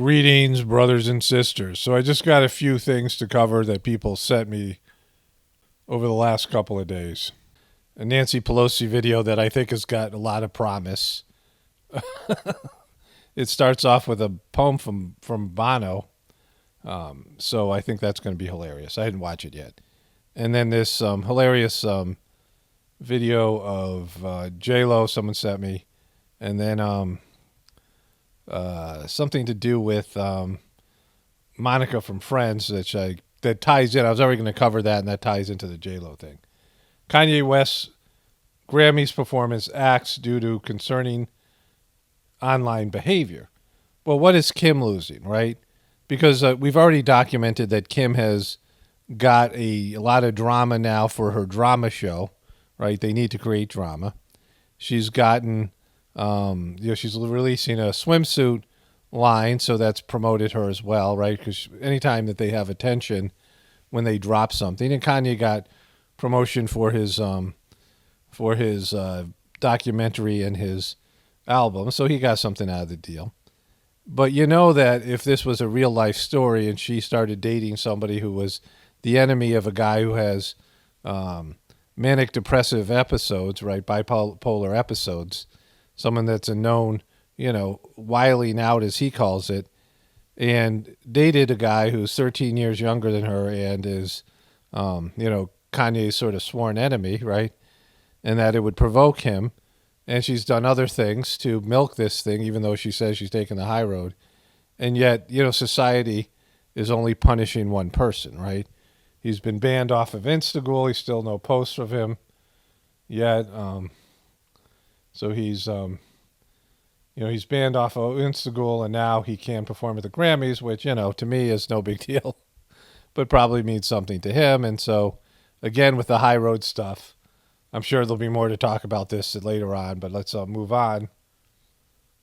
Greetings, brothers and sisters. So I just got a few things to cover that people sent me over the last couple of days. A Nancy Pelosi video that I think has got a lot of promise. It starts off with a poem from Bono. So I think that's going to be hilarious. I didn't watch it yet. And then this hilarious video of JLO someone sent me. And then something to do with Monica from Friends that ties in. I was already going to cover that, and that ties into the JLO thing. Kanye West's Grammy's performance acts due to concerning online behavior. Well, what is Kim losing, right? Because we've already documented that Kim has got a lot of drama now for her drama show, right? They need to create drama. She's gotten... she's releasing a swimsuit line, so that's promoted her as well, right? Because anytime that they have attention when they drop something, and Kanye got promotion for his documentary and his album, so he got something out of the deal. But you know that if this was a real life story and she started dating somebody who was the enemy of a guy who has manic depressive episodes, right, bipolar episodes, someone that's a known, wiling out, as he calls it, and dated a guy who's 13 years younger than her and is, Kanye's sort of sworn enemy, right? And that it would provoke him. And she's done other things to milk this thing, even though she says she's taking the high road. And yet, society is only punishing one person, right? He's been banned off of Instagram. He's still no posts of him yet. So he's, he's banned off of Instagram, and now he can perform at the Grammys, which, to me is no big deal, but probably means something to him. And so, again, with the high road stuff, I'm sure there'll be more to talk about this later on, but let's move on.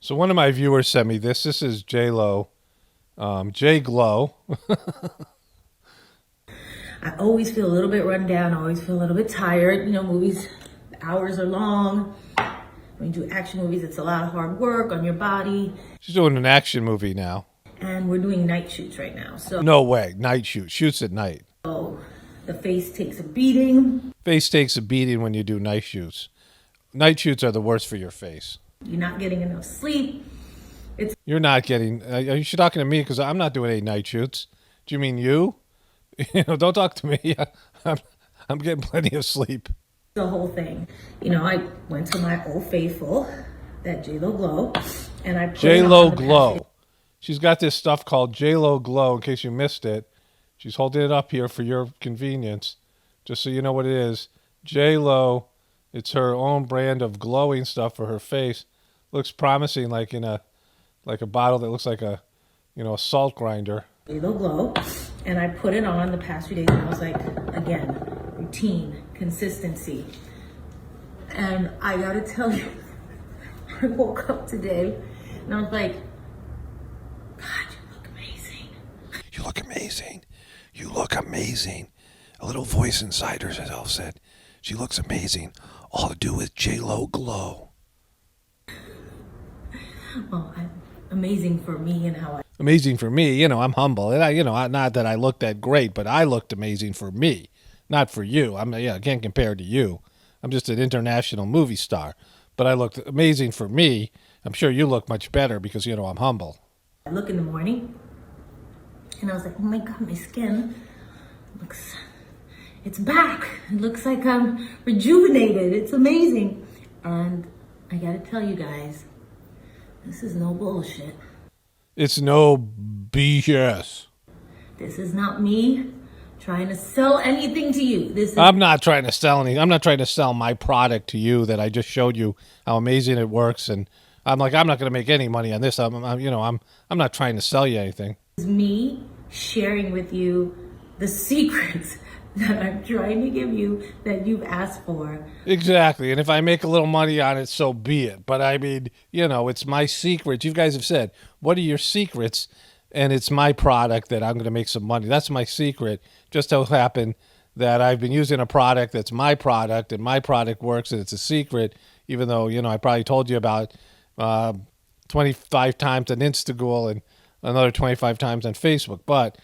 So one of my viewers sent me this. This is JLO, J-Glow. I always feel a little bit run down. I always feel a little bit tired. Movies, the hours are long. When you do action movies, it's a lot of hard work on your body. She's doing an action movie now. And we're doing night shoots right now. So no way, night shoots at night. So the face takes a beating. Face takes a beating when you do night shoots. Night shoots are the worst for your face. You're not getting enough sleep. You're not getting... Are you talking to me? Because I'm not doing any night shoots. Do you mean you? Don't talk to me. I'm getting plenty of sleep. The whole thing. I went to my Old Faithful, that JLO Glow, and I put JLO Glow. She's got this stuff called JLO Glow, in case you missed it. She's holding it up here for your convenience, just so you know what it is. JLO, it's her own brand of glowing stuff for her face. Looks promising, like in a bottle that looks like a salt grinder. JLO Glow, and I put it on the past few days, and I was like, again, routine, consistency. And I gotta tell you, I woke up today and I was like, God, you look amazing. You look amazing. You look amazing. A little voice inside herself said, she looks amazing. All to do with JLO Glow. Well, amazing for me and how I... Amazing for me. I'm humble. And not that I looked that great, but I looked amazing for me. Not for you. I can't compare to you. I'm just an international movie star. But I looked amazing for me. I'm sure you look much better because, I'm humble. I look in the morning, and I was like, oh my God, my skin it's back. It looks like I'm rejuvenated. It's amazing. And I gotta tell you guys, this is no bullshit. It's no BS. This is not me trying to sell anything to you. I'm not trying to sell anything. I'm not trying to sell my product to you that I just showed you how amazing it works. And I'm not going to make any money on this. I'm not trying to sell you anything. It's me sharing with you the secrets that I'm trying to give you that you've asked for. Exactly. And if I make a little money on it, so be it. But I mean, it's my secrets. You guys have said, what are your secrets? And it's my product that I'm going to make some money. That's my secret. Just so happened that I've been using a product that's my product, and my product works, and it's a secret, even though, I probably told you about 25 times on Instagram and another 25 times on Facebook. But,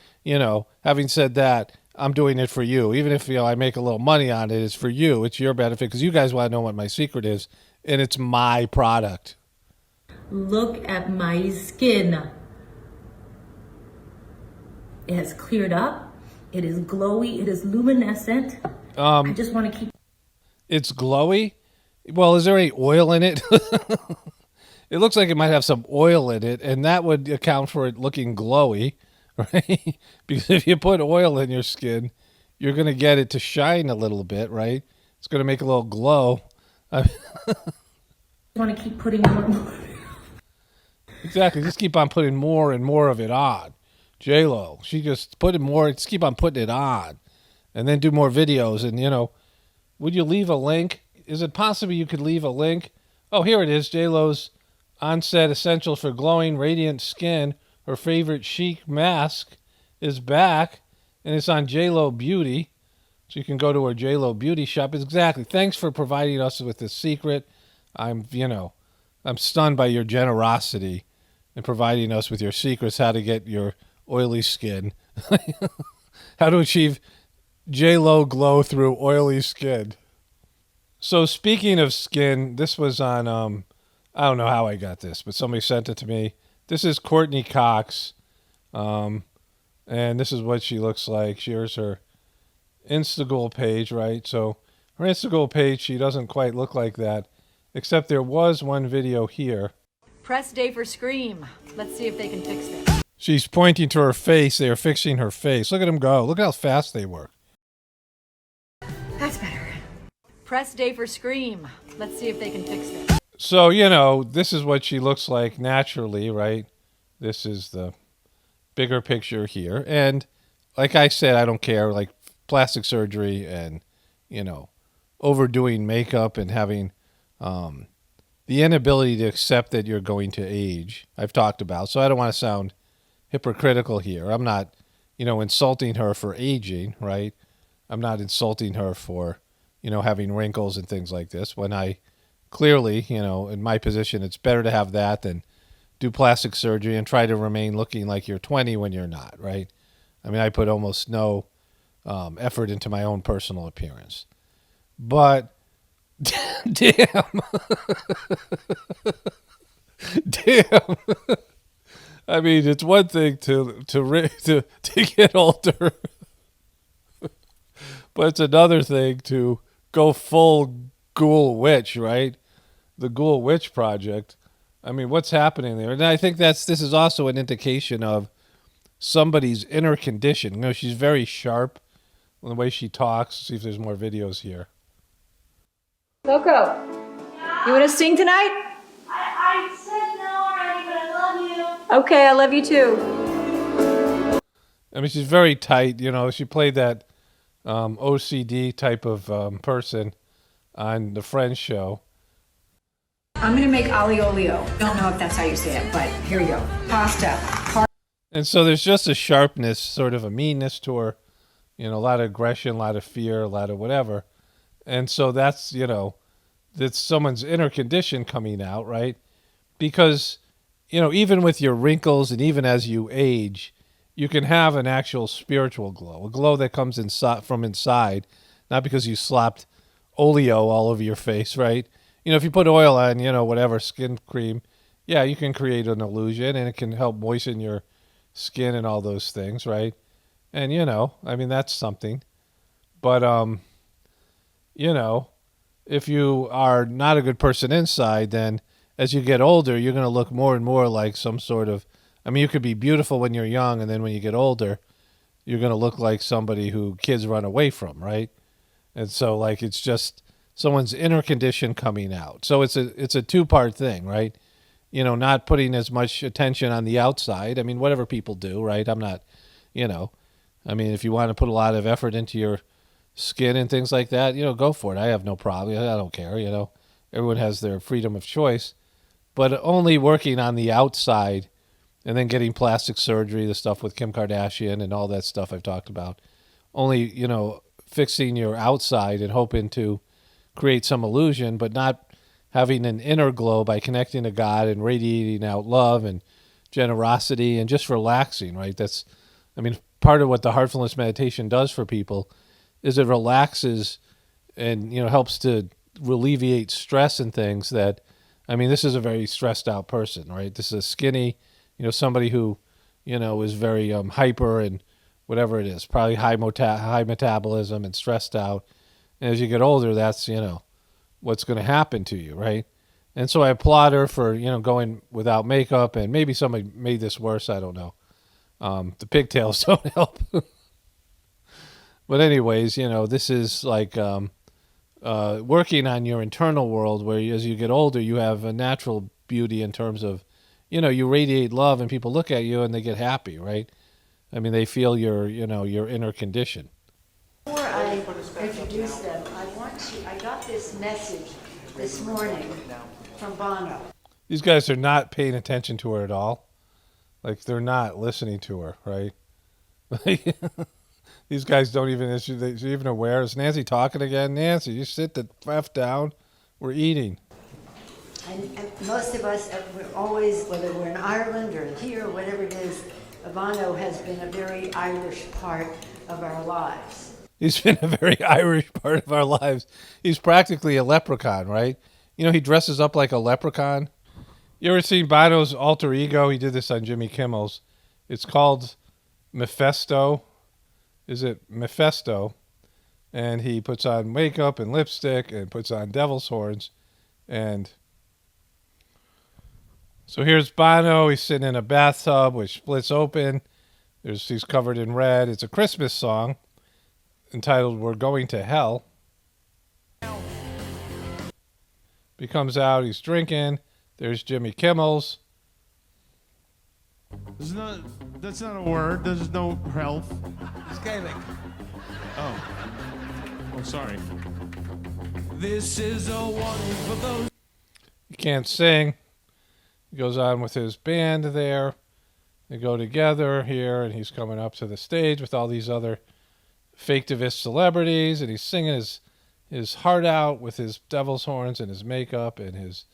having said that, I'm doing it for you. Even if, I make a little money on it, it's for you. It's your benefit because you guys want to know what my secret is, and it's my product. Look at my skin. It has cleared up. It is glowy. It is luminescent. I just want to keep... It's glowy? Well, is there any oil in it? It looks like it might have some oil in it, and that would account for it looking glowy, right? Because if you put oil in your skin, you're going to get it to shine a little bit, right? It's going to make a little glow. I want to keep putting more. Exactly. Just keep on putting more and more of it on. JLO, she just put it more, just keep on putting it on. And then do more videos. And, would you leave a link? Is it possible you could leave a link? Oh, here it is. JLo's on-set essentials for glowing, radiant skin. Her favorite chic mask is back. And it's on JLo Beauty. So you can go to her JLo Beauty shop. Exactly. Thanks for providing us with this secret. I'm stunned by your generosity in providing us with your secrets, how to get your oily skin. How to achieve JLo glow through oily skin. So speaking of skin, this was on, I don't know how I got this, but somebody sent it to me. This is Courtney Cox, and this is what she looks like. Here's her Instagram page, right? So her Instagram page, she doesn't quite look like that, except there was one video here. Press day for Scream. Let's see if they can fix this. She's pointing to her face. They are fixing her face. Look at them go. Look how fast they work. That's better. Press day for Scream. Let's see if they can fix this. So, this is what she looks like naturally, right? This is the bigger picture here. And like I said, I don't care. Like plastic surgery and, overdoing makeup and having the inability to accept that you're going to age, I've talked about. So I don't want to sound hypocritical here. I'm not, insulting her for aging, right? I'm not insulting her for, having wrinkles and things like this. When I clearly, in my position, it's better to have that than do plastic surgery and try to remain looking like you're 20 when you're not, right? I mean, I put almost no effort into my own personal appearance. But damn. Damn. I mean, it's one thing to get older, but it's another thing to go full Ghoul Witch, right? The Ghoul Witch Project. I mean, what's happening there? And I think this is also an indication of somebody's inner condition. She's very sharp in the way she talks. See if there's more videos here. Coco, you want to sing tonight? I said no already, but I love you. Okay, I love you too. I mean, she's very tight. She played that OCD type of person on the Friends show. I'm going to make aglio olio. Don't know if that's how you say it, but here we go. Pasta. And so there's just a sharpness, sort of a meanness to her, a lot of aggression, a lot of fear, a lot of whatever. And so that's, that's someone's inner condition coming out, right? Because, even with your wrinkles and even as you age, you can have an actual spiritual glow, a glow that comes from inside, not because you slapped oleo all over your face, right? If you put oil on, whatever, skin cream, yeah, you can create an illusion and it can help moisten your skin and all those things, right? And, I mean, that's something. But, if you are not a good person inside, then as you get older, you're going to look more and more like some sort of, I mean, you could be beautiful when you're young, and then when you get older, you're going to look like somebody who kids run away from, right? And so, it's just someone's inner condition coming out. So it's a two-part thing, right? Not putting as much attention on the outside. I mean, whatever people do, right? I'm not, I mean, if you want to put a lot of effort into your skin and things like that, go for it. I have no problem. I don't care, Everyone has their freedom of choice. But only working on the outside and then getting plastic surgery, the stuff with Kim Kardashian and all that stuff I've talked about. Only, fixing your outside and hoping to create some illusion, but not having an inner glow by connecting to God and radiating out love and generosity, and just relaxing, right? That's, I mean, part of what the heartfulness meditation does for people is it relaxes and, helps to alleviate stress and things that, I mean, this is a very stressed out person, right? This is a skinny, somebody who, is very hyper and whatever it is, probably high metabolism and stressed out. And as you get older, that's, what's going to happen to you, right? And so I applaud her for, going without makeup, and maybe somebody made this worse. I don't know. The pigtails don't help. But anyways, this is like working on your internal world where as you get older, you have a natural beauty in terms of, you radiate love and people look at you and they get happy, right? I mean, they feel your inner condition. Before I introduce them, I got this message this morning from Bono. These guys are not paying attention to her at all. Like, they're not listening to her, right? These guys don't even, is she even aware? Is Nancy talking again? Nancy, you sit the F down. We're eating. And most of us, we're always, whether we're in Ireland or here or whatever it is, Bono has been a very Irish part of our lives. He's been a very Irish part of our lives. He's practically a leprechaun, right? He dresses up like a leprechaun. You ever seen Bono's alter ego? He did this on Jimmy Kimmel's. It's called Mephisto. Is it Mephisto? And he puts on makeup and lipstick and puts on devil's horns. And so here's Bono. He's sitting in a bathtub which splits open. He's covered in red. It's a Christmas song entitled "We're Going to Hell." He comes out. He's drinking. There's Jimmy Kimmel's. That's not a word. There's no health. Scaling. Oh, sorry. This is a warning for those. He can't sing. He goes on with his band there. They go together here, and he's coming up to the stage with all these other fake-tivist celebrities, and he's singing his heart out with his devil's horns and his makeup and his,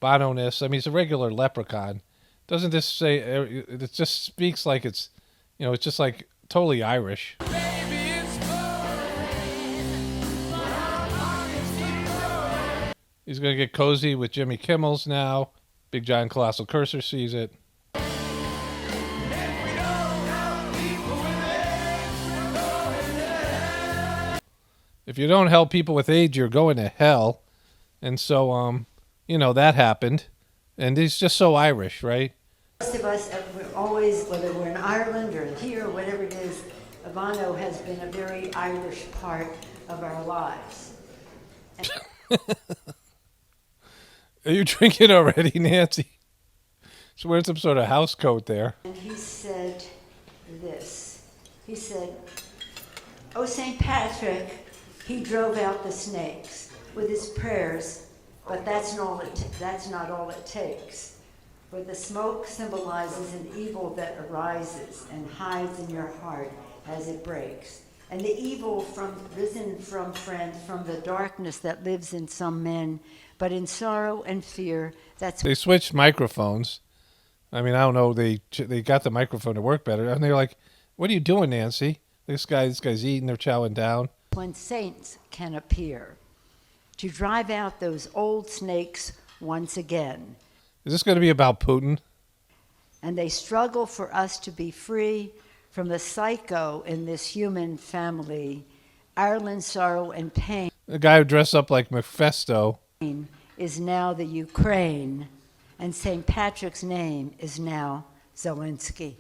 Bono-ness. I mean, he's a regular leprechaun. Doesn't this say, it just speaks like it's, it's just like totally Irish. He's going to get cozy with Jimmy Kimmel's now. Big Giant Colossal Cursor sees it. If you don't help people with AIDS, you're going to hell. And so, that happened. And he's just so Irish, right? Most of us, we're always, whether we're in Ireland or here or whatever it is, Bono has been a very Irish part of our lives. Are you drinking already, Nancy? She's wearing some sort of house coat there. And he said this. He said, "Oh, St. Patrick, he drove out the snakes with his prayers, but that's not all it takes. For the smoke symbolizes an evil that arises and hides in your heart as it breaks. And the evil risen from the darkness that lives in some men, but in sorrow and fear, that's..." They switched microphones. I mean, I don't know. They got the microphone to work better. And they're like, "What are you doing, Nancy? This guy's eating. They're chowing down." When saints can appear to drive out those old snakes once again. Is this going to be about Putin? And they struggle for us to be free from the psycho in this human family. Ireland's sorrow and pain. The guy who dressed up like Mephisto is now the Ukraine, and St. Patrick's name is now Zelensky.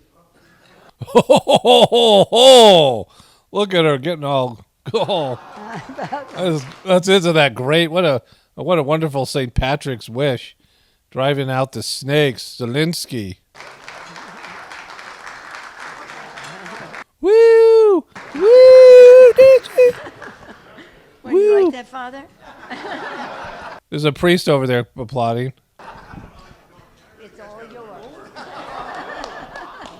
Oh, look at her getting all. Oh, that's into that great. What a wonderful St. Patrick's wish, driving out the snakes. Zelensky. Woo! Woo! Would you like that, Father? There's a priest over there applauding. It's all yours.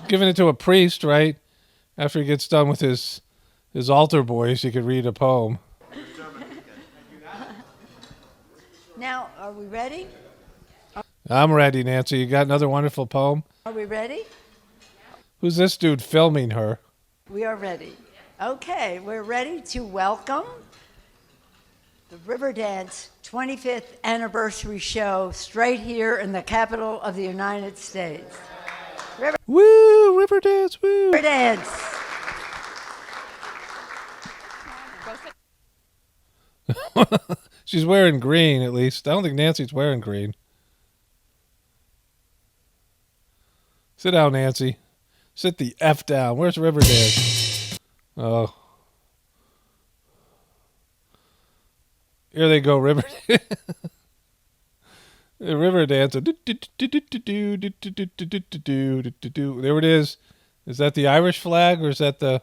Giving it to a priest, right? After he gets done with his altar boys, he could read a poem. Now, are we ready? I'm ready, Nancy. You got another wonderful poem? Are we ready? Who's this dude filming her? We are ready. Okay, we're ready to welcome the Riverdance 25th anniversary show straight here in the capital of the United States. Woo! Riverdance, woo! Riverdance. She's wearing green, at least. I don't think Nancy's wearing green. Sit down, Nancy. Sit the F down. Where's Riverdance? Oh. Here they go, Riverdance. Riverdance. There it is. Is that the Irish flag or is that the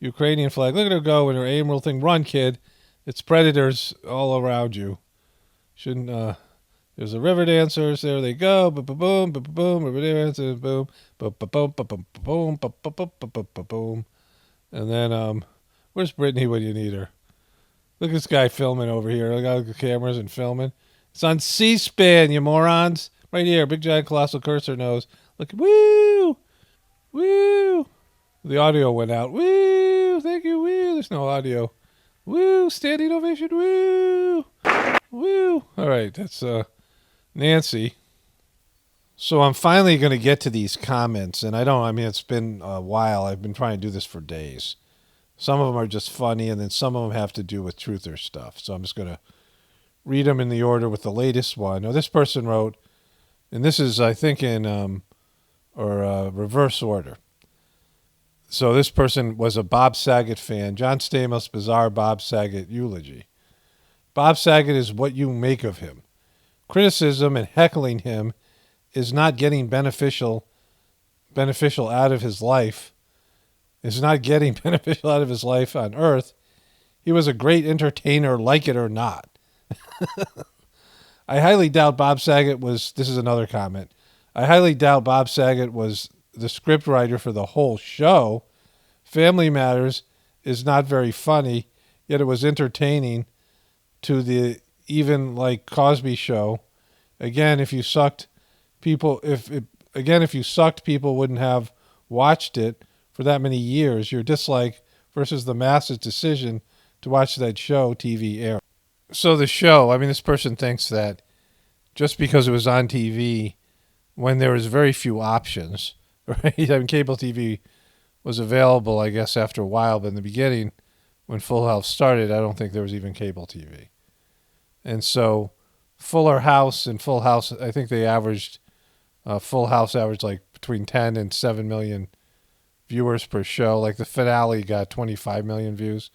Ukrainian flag? Look at her go in her aim thing. Run, kid. It's predators all around you. Shouldn't, there's the river dancers. There they go. Boom, boom, boom, boom, boom. River dancers. Boom, boom, boom, boom, boom, boom, boom, boom, boom, boom. And then, where's Brittany when you need her? Look at this guy filming over here. Look at the cameras and filming. It's on C-SPAN, you morons. Right here, big giant colossal cursor nose. Look, woo, woo. The audio went out. Woo, thank you, woo. There's no audio. Woo, standing ovation, woo, woo. All right, that's Nancy. So I'm finally going to get to these comments, and I mean, it's been a while. I've been trying to do this for days. Some of them are just funny, and then some of them have to do with truth or stuff. So I'm just going to read them in the order with the latest one. Now, this person wrote, and this is, I think, in reverse order. So this person was a Bob Saget fan. John Stamos' bizarre Bob Saget eulogy. Bob Saget is what you make of him. Criticism and heckling him is not getting beneficial out of his life. Is not getting beneficial out of his life on Earth. He was a great entertainer, like it or not. I highly doubt Bob Saget was, this is another comment, I highly doubt Bob Saget was the scriptwriter for the whole show. Family Matters is not very funny, yet it was entertaining to the even like Cosby Show. Again, if you sucked, people wouldn't have watched it for that many years. Your dislike versus the masses' decision to watch that show TV air. So the show, I mean, this person thinks that just because it was on TV when there was very few options, right? I mean, cable TV was available, I guess, after a while, but in the beginning, when Full House started, I don't think there was even cable TV. And so Fuller House and Full House, I think they averaged, Full House averaged like between 10 and 7 million viewers per show. Like the finale got 25 million views,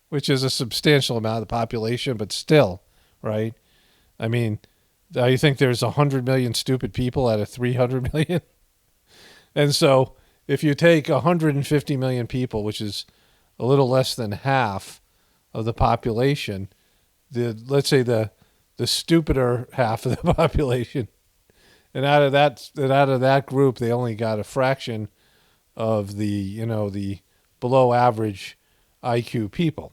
which is a substantial amount of the population, but still, right? I mean, you think there's 100 million stupid people out of 300 million? And so if you take 150 million people, which is a little less than half of the population, let's say the stupider half of the population, and out of that group, they only got a fraction of the below average IQ people.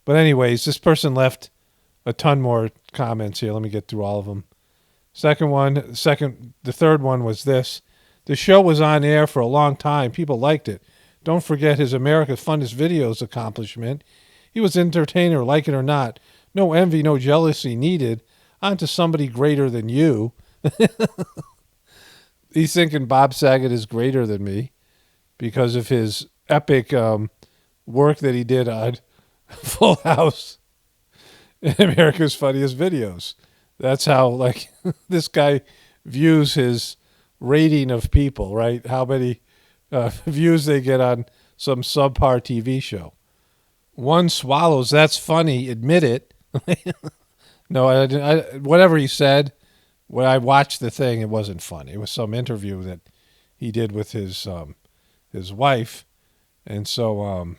But anyways, this person left a ton more comments here. Let me get through all of them. The third one was this. The show was on air for a long time. People liked it. Don't forget his America's Funniest Videos accomplishment. He was an entertainer, like it or not. No envy, no jealousy needed. On to somebody greater than you. He's thinking Bob Saget is greater than me because of his epic work that he did on Full House and America's Funniest Videos. That's how, like, this guy views his rating of people, right? How many views they get on some subpar TV show. One swallows, that's funny, admit it. No, I didn't. Whatever he said, when I watched the thing, it wasn't funny. It was some interview that he did with his wife. And so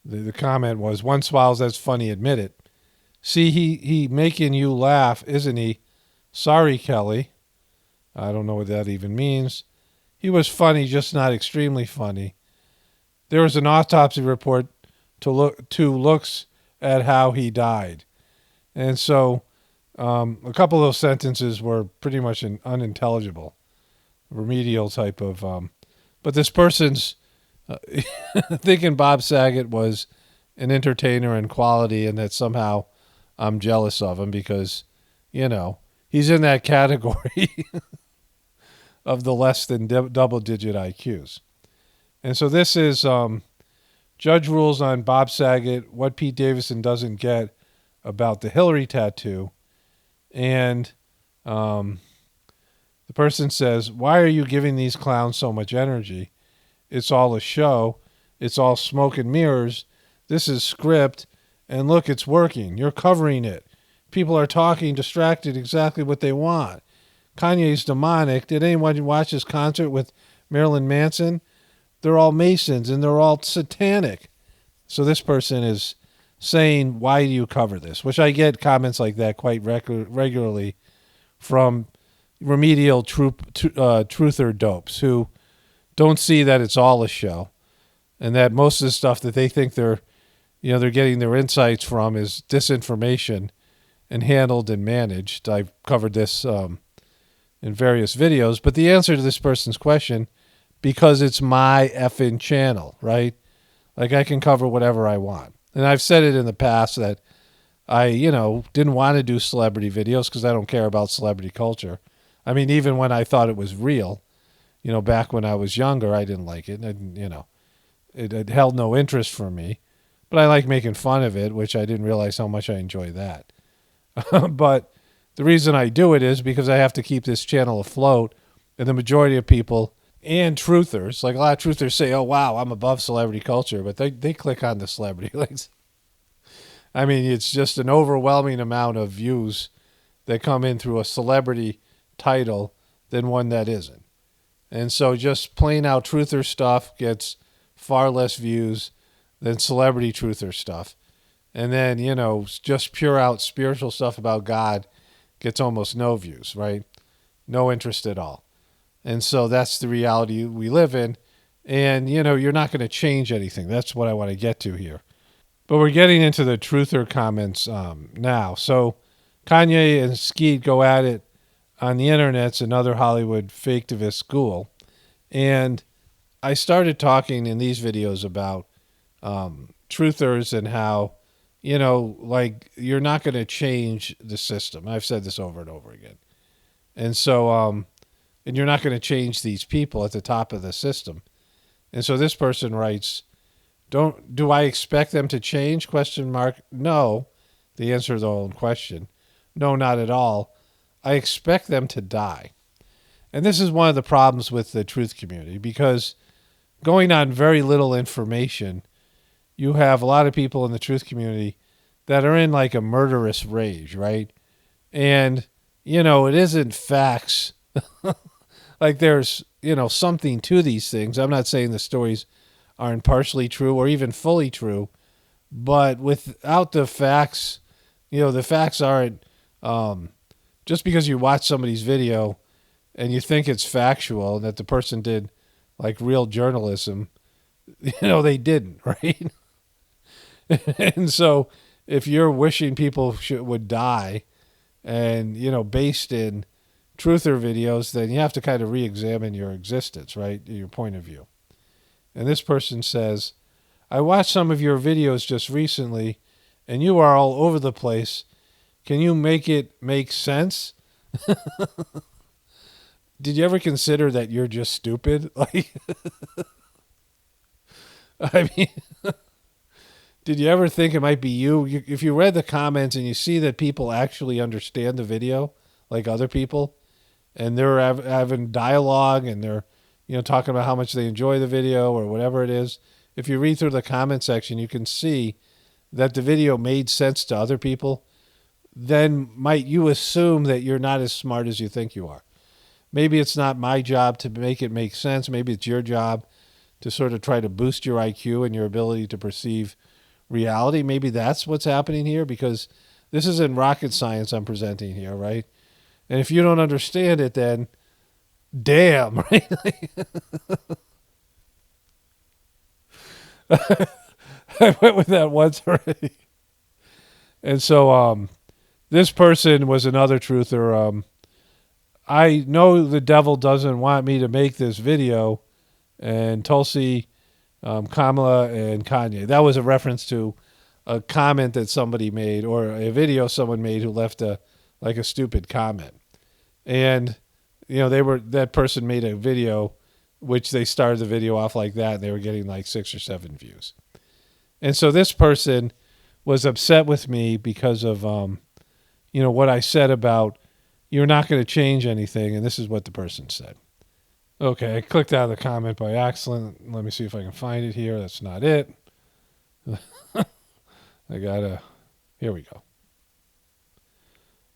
the comment was, one swallows, that's funny, admit it. See, he making you laugh, isn't he? Sorry, Kelly. I don't know what that even means. He was funny, just not extremely funny. There was an autopsy report to looks at how he died. And so A couple of those sentences were pretty much unintelligible, remedial type of. But this person's thinking Bob Saget was an entertainer in quality, and that somehow I'm jealous of him because, he's in that category of the less than double-digit IQs. And so this is Judge rules on Bob Saget, what Pete Davidson doesn't get about the Hillary tattoo. And the person says, why are you giving these clowns so much energy? It's all a show. It's all smoke and mirrors. This is script. And look, it's working. You're covering it. People are talking, distracted, exactly what they want. Kanye's demonic. Did anyone watch his concert with Marilyn Manson? They're all Masons and they're all satanic. So this person is saying, why do you cover this? Which I get comments like that quite regularly from remedial truther dopes who don't see that it's all a show and that most of the stuff that they think they're getting their insights from is disinformation and handled and managed. I've covered this in various videos, but the answer to this person's question, because it's my effing channel, right? Like I can cover whatever I want. And I've said it in the past that I, didn't want to do celebrity videos because I don't care about celebrity culture. I mean, even when I thought it was real, back when I was younger, I didn't like it. And, it held no interest for me. But I like making fun of it, which I didn't realize how much I enjoy that. But the reason I do it is because I have to keep this channel afloat. And the majority of people and truthers, like a lot of truthers say, oh, wow, I'm above celebrity culture. But they click on the celebrity links. I mean, it's just an overwhelming amount of views that come in through a celebrity title than one that isn't. And so just plain out truther stuff gets far less views than celebrity truther stuff. And then, just pure out spiritual stuff about God gets almost no views, right? No interest at all. And so that's the reality we live in. And, you're not going to change anything. That's what I want to get to here. But we're getting into the truther comments now. So Kanye and Skeet go at it on the internet's another Hollywood faketivist school. And I started talking in these videos about truthers and how, you're not going to change the system. I've said this over and over again. And so, and you're not going to change these people at the top of the system. And so this person writes, do I expect them to change? ? No. The answer to the own question. No, not at all. I expect them to die. And this is one of the problems with the truth community because going on very little information, you have a lot of people in the truth community that are in like a murderous rage, right? And, it isn't facts. Like there's, something to these things. I'm not saying the stories aren't partially true or even fully true, but without the facts, the facts aren't, just because you watch somebody's video and you think it's factual and that the person did like real journalism, they didn't, right? And so if you're wishing people would die and, based in truther videos, then you have to kind of re-examine your existence, right? Your point of view. And this person says, I watched some of your videos just recently and you are all over the place. Can you make it make sense? Did you ever consider that you're just stupid? Like, I mean, did you ever think it might be you? If you read the comments and you see that people actually understand the video, like other people, and they're having dialogue and they're, talking about how much they enjoy the video or whatever it is. If you read through the comment section, you can see that the video made sense to other people. Then might you assume that you're not as smart as you think you are? Maybe it's not my job to make it make sense. Maybe it's your job to sort of try to boost your IQ and your ability to perceive reality. Maybe that's what's happening here because this isn't rocket science I'm presenting here, right? And if you don't understand it, then damn, right? I went with that once already. And so This person was another truther. I know the devil doesn't want me to make this video, and Tulsi, Kamala, and Kanye. That was a reference to a comment that somebody made, or a video someone made who left a stupid comment. And that person made a video which they started the video off like that, and they were getting like 6 or 7 views. And so this person was upset with me because of what I said about you're not going to change anything, and this is what the person said. Okay, I clicked out of the comment by accident. Let me see if I can find it here. That's not it. Here we go.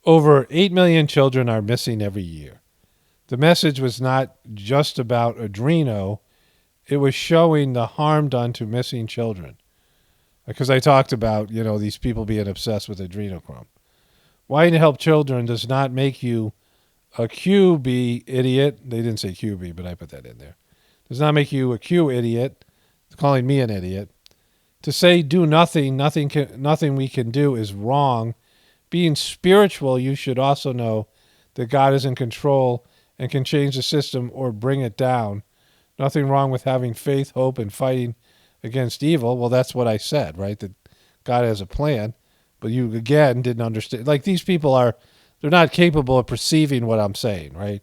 Over 8 million children are missing every year. The message was not just about Adreno. It was showing the harm done to missing children. Because I talked about, these people being obsessed with adrenochrome. Wanting to help children does not make you a QB idiot. They didn't say QB, but I put that in there. Does not make you a Q idiot. It's calling me an idiot. To say do nothing we can do is wrong. Being spiritual, you should also know that God is in control and can change the system or bring it down. Nothing wrong with having faith, hope, and fighting against evil. Well, that's what I said, right? That God has a plan. But you, again, didn't understand. Like, these people they're not capable of perceiving what I'm saying, right?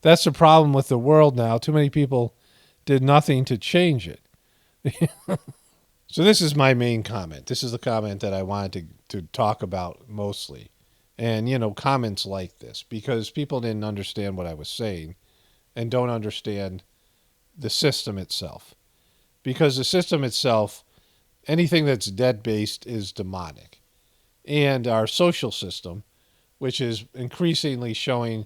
That's the problem with the world now. Too many people did nothing to change it. So this is my main comment. This is the comment that I wanted to talk about mostly. And, comments like this, because people didn't understand what I was saying and don't understand the system itself. Because the system itself, anything that's debt-based is demonic. And our social system, which is increasingly showing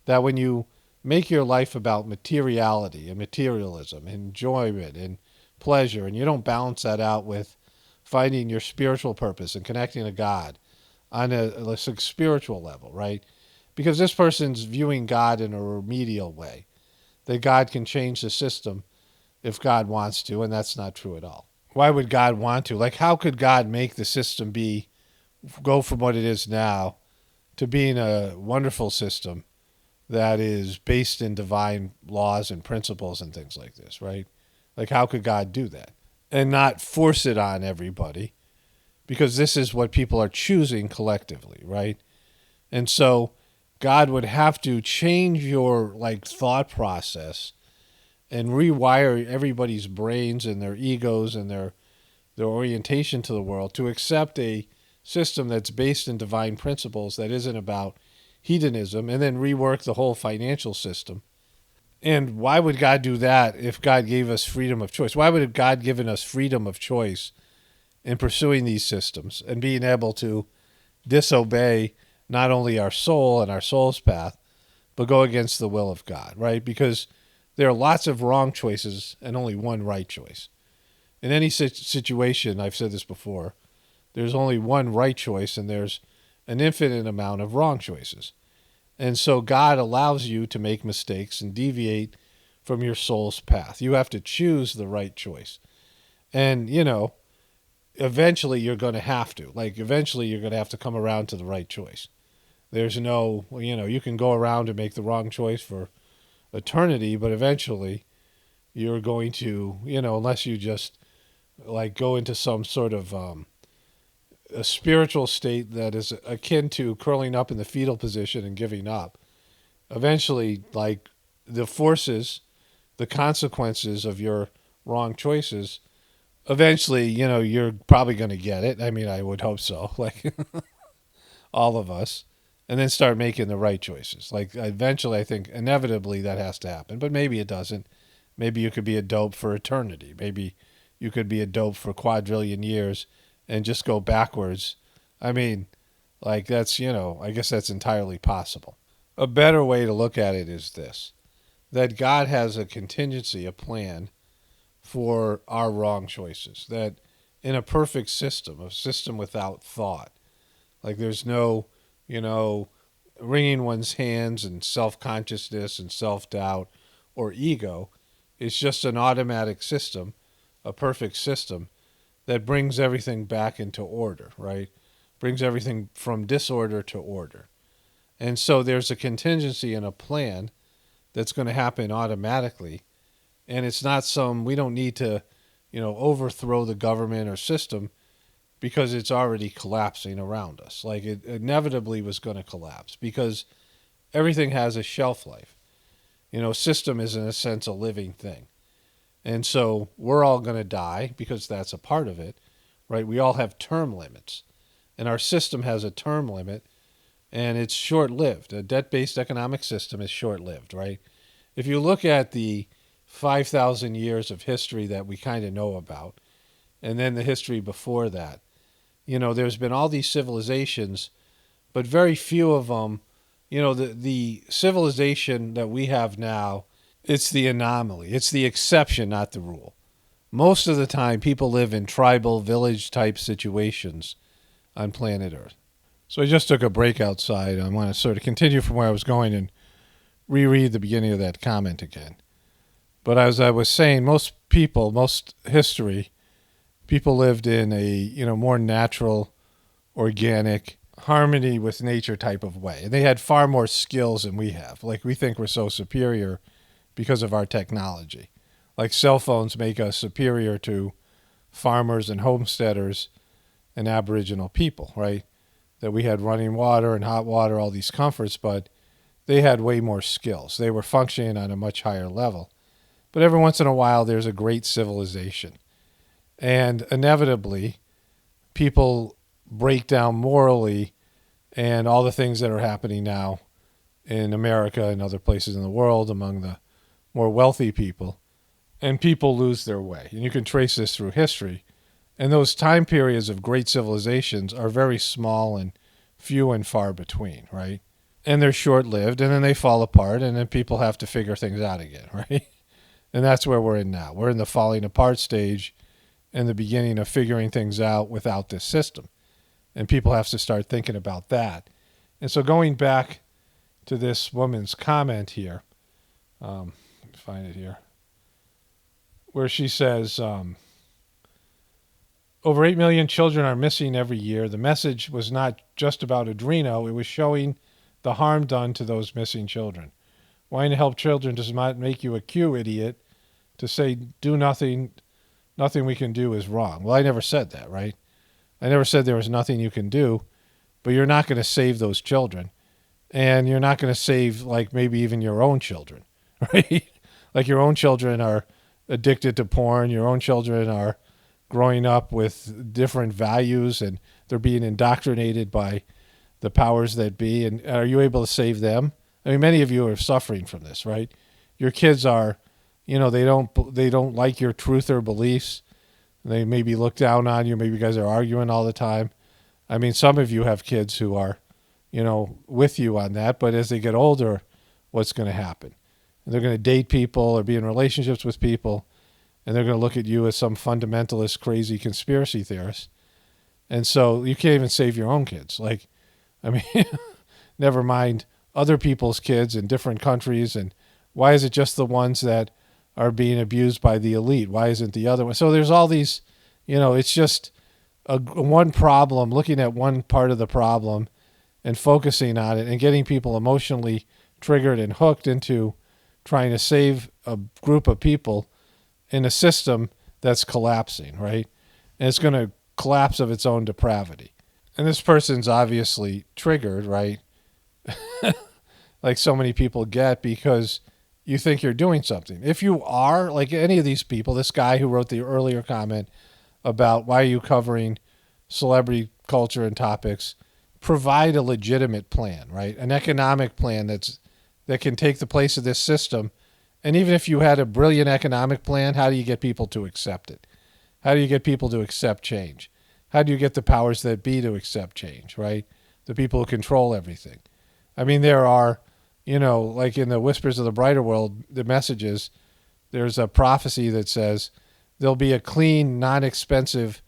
that when you make your life about materiality and materialism, enjoyment and pleasure, and you don't balance that out with finding your spiritual purpose and connecting to God on a spiritual level, right? Because this person's viewing God in a remedial way, that God can change the system if God wants to, and that's not true at all. Why would God want to? Like, how could God make the system go from what it is now to being a wonderful system that is based in divine laws and principles and things like this, right? Like, how could God do that? And not force it on everybody, because this is what people are choosing collectively, right? And so God would have to change your thought process and rewire everybody's brains and their egos and their orientation to the world to accept a system that's based in divine principles that isn't about hedonism, and then rework the whole financial system. And why would God do that if God gave us freedom of choice? Why would God given us freedom of choice in pursuing these systems and being able to disobey not only our soul and our soul's path, but go against the will of God, right? Because there are lots of wrong choices and only one right choice. In any situation, I've said this before, there's only one right choice and there's an infinite amount of wrong choices. And so God allows you to make mistakes and deviate from your soul's path. You have to choose the right choice. And, eventually you're going to have to. Eventually you're going to have to come around to the right choice. There's no, you can go around and make the wrong choice for eternity, but eventually you're going to, unless you just go into some sort of a spiritual state that is akin to curling up in the fetal position and giving up. Eventually, the forces, the consequences of your wrong choices, eventually, you're probably going to get it. I mean, I would hope so, all of us, and then start making the right choices. Eventually, I think inevitably that has to happen, but maybe it doesn't. Maybe you could be a dope for eternity. Maybe you could be a dope for quadrillion years and just go backwards. I mean, that's, I guess that's entirely possible. A better way to look at it is this, that God has a contingency, a plan for our wrong choices, that in a perfect system, a system without thought, there's no, wringing one's hands and self-consciousness and self-doubt or ego. It's just an automatic system, a perfect system that brings everything back into order, right? brings everything from disorder to order. And so there's a contingency and a plan that's going to happen automatically. And it's not we don't need to, overthrow the government or system because it's already collapsing around us. Like it inevitably was going to collapse because everything has a shelf life. System is in a sense a living thing. And so we're all going to die because that's a part of it, right? We all have term limits. And our system has a term limit, and it's short-lived. A debt-based economic system is short-lived, right? If you look at the 5,000 years of history that we kind of know about, and then the history before that, there's been all these civilizations, but very few of them, the civilization that we have now, it's the anomaly. It's the exception, not the rule. Most of the time, people live in tribal, village-type situations on planet Earth. So I just took a break outside. I want to sort of continue from where I was going and reread the beginning of that comment again. But as I was saying, most history, people lived in a, more natural, organic, harmony with nature type of way. And they had far more skills than we have. Like we think we're so superior because of our technology. Like cell phones make us superior to farmers and homesteaders and Aboriginal people, right? That we had running water and hot water, all these comforts, but they had way more skills. They were functioning on a much higher level. But every once in a while, there's a great civilization. And inevitably, people break down morally, and all the things that are happening now in America and other places in the world among the more wealthy people, and people lose their way. And you can trace this through history. And those time periods of great civilizations are very small and few and far between, right? And they're short-lived, and then they fall apart, and then people have to figure things out again, right? And that's where we're in now. We're in the falling apart stage and the beginning of figuring things out without this system. And people have to start thinking about that. And so going back to this woman's comment here, find it here, where she says, over 8 million children are missing every year. The message was not just about Adreno. It was showing the harm done to those missing children. Wanting to help children does not make you a Q idiot. To say do nothing we can do is wrong. Well, I never said that, right? I never said there was nothing you can do, but you're not going to save those children. And you're not going to save, like, maybe even your own children, right? Like your own children are addicted to porn. Your own children are growing up with different values, and they're being indoctrinated by the powers that be. And are you able to save them? I mean, many of you are suffering from this, right? Your kids are, they don't like your truth or beliefs. They maybe look down on you. Maybe you guys are arguing all the time. I mean, some of you have kids who are, with you on that. But as they get older, what's going to happen? And they're going to date people or be in relationships with people, and they're going to look at you as some fundamentalist, crazy conspiracy theorist. And so you can't even save your own kids. Like, I mean, never mind other people's kids in different countries. And why is it just the ones that are being abused by the elite? Why isn't the other one? So there's all these, it's just one problem, looking at one part of the problem and focusing on it and getting people emotionally triggered and hooked into trying to save a group of people in a system that's collapsing, right? And it's going to collapse of its own depravity. And this person's obviously triggered, right? Like so many people get, because you think you're doing something. If you are, like any of these people, this guy who wrote the earlier comment about why are you covering celebrity culture and topics, provide a legitimate plan, right? An economic plan that can take the place of this system. And even if you had a brilliant economic plan, how do you get people to accept it? How do you get people to accept change? How do you get the powers that be to accept change, right? The people who control everything. I mean, there are, like in the Whispers of the Brighter World, the messages, there's a prophecy that says there'll be a clean, non-expensive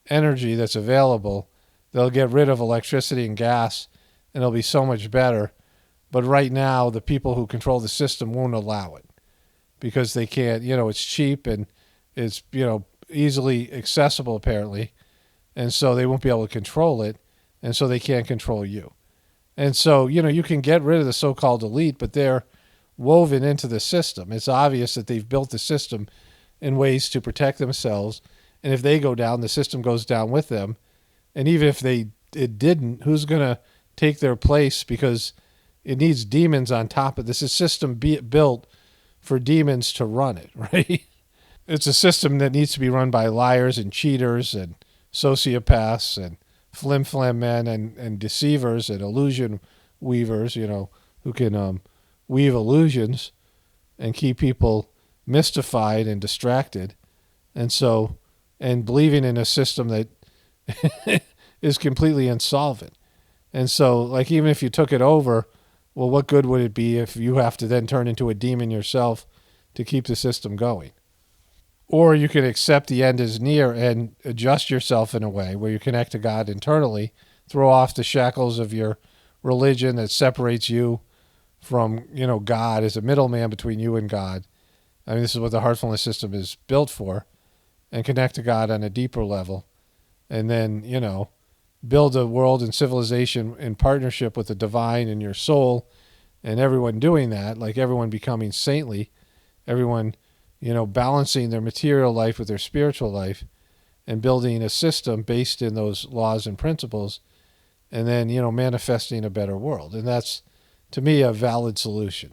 energy that's available. They'll get rid of electricity and gas, and it'll be so much better. But right now, the people who control the system won't allow it because they can't, it's cheap and it's, easily accessible apparently. And so they won't be able to control it. And so they can't control you. And so, you can get rid of the so-called elite, but they're woven into the system. It's obvious that they've built the system in ways to protect themselves. And if they go down, the system goes down with them. And even if it didn't, who's going to take their place? Because it needs demons on top of this. It's a system built for demons to run it, right? It's a system that needs to be run by liars and cheaters and sociopaths and flim-flam men and deceivers and illusion weavers, who can weave illusions and keep people mystified and distracted. And believing in a system that is completely insolvent. And so, like, even if you took it over, well, what good would it be if you have to then turn into a demon yourself to keep the system going? Or you can accept the end is near and adjust yourself in a way where you connect to God internally, throw off the shackles of your religion that separates you from, God as a middleman between you and God. I mean, this is what the heartfulness system is built for, and connect to God on a deeper level. And then, build a world and civilization in partnership with the divine in your soul, and everyone doing that, like everyone becoming saintly, everyone, balancing their material life with their spiritual life, and building a system based in those laws and principles, and then, manifesting a better world. And that's, to me, a valid solution.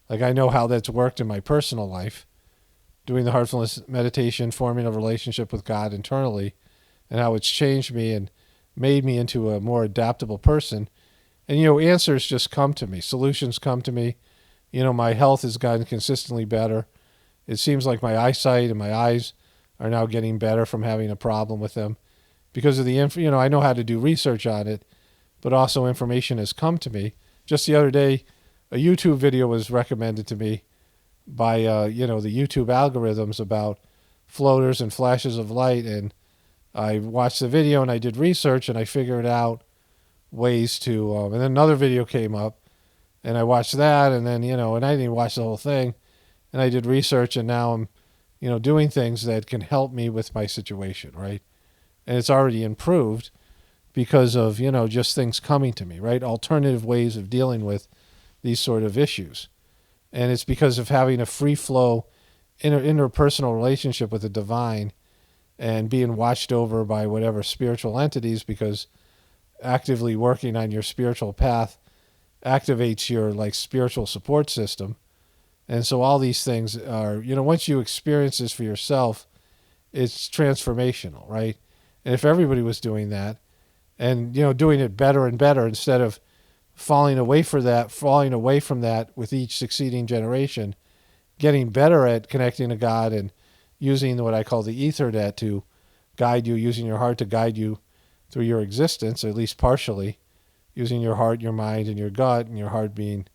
Like, I know how that's worked in my personal life, doing the heartfulness meditation, forming a relationship with God internally, and how it's changed me and made me into a more adaptable person. And, answers just come to me. Solutions come to me. My health has gotten consistently better. It seems like my eyesight and my eyes are now getting better from having a problem with them because of the, I know how to do research on it, but also information has come to me. Just the other day, a YouTube video was recommended to me by, the YouTube algorithms about floaters and flashes of light. And I watched the video and I did research and I figured out ways to, and then another video came up and I watched that, and then, and I didn't even watch the whole thing. And I did research, and now I'm, doing things that can help me with my situation, right? And it's already improved because of, just things coming to me, right? Alternative ways of dealing with these sort of issues. And it's because of having a free flow interpersonal relationship with the divine and being watched over by whatever spiritual entities, because actively working on your spiritual path activates your spiritual support system. And so all these things are, once you experience this for yourself, it's transformational, right? And if everybody was doing that and, doing it better and better instead of falling away from that with each succeeding generation, getting better at connecting to God and using what I call the Ethernet to guide you, using your heart to guide you through your existence, at least partially, using your heart, your mind, and your gut, and your heart being,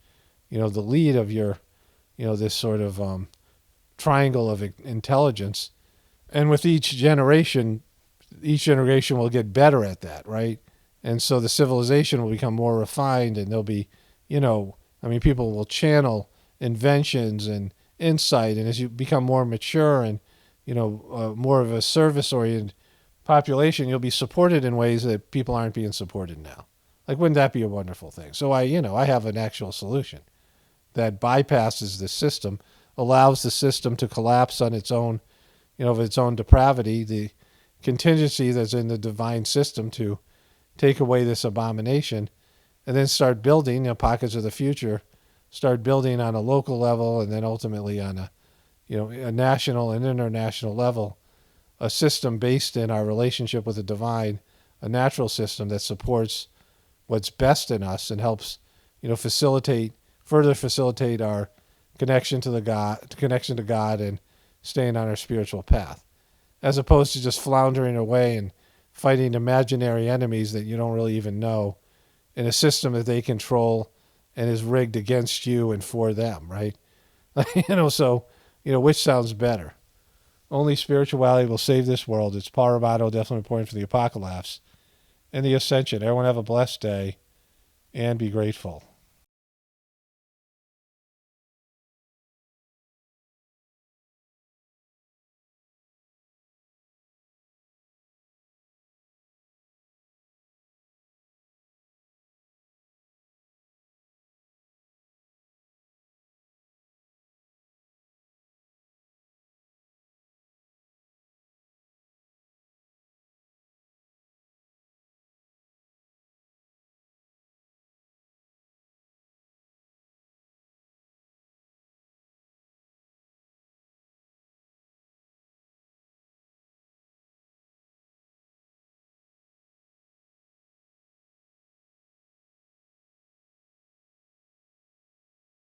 the lead of your, this sort of triangle of intelligence. And with each generation will get better at that, right? And so the civilization will become more refined, and there'll be, people will channel inventions and insight. And as you become more mature and, more of a service-oriented population, you'll be supported in ways that people aren't being supported now. Like, wouldn't that be a wonderful thing? So I have an actual solution that bypasses the system, allows the system to collapse on its own, of its own depravity, the contingency that's in the divine system to take away this abomination, and then start building pockets of the future, start building on a local level, and then ultimately on a national and international level, a system based in our relationship with the divine, a natural system that supports what's best in us and helps, further facilitate our connection to God and staying on our spiritual path, as opposed to just floundering away and fighting imaginary enemies that you don't really even know in a system that they control and is rigged against you and for them, right? Which sounds better? Only spirituality will save this world. It's Paul Robato, definitely important for the apocalypse and the ascension. Everyone have a blessed day and be grateful.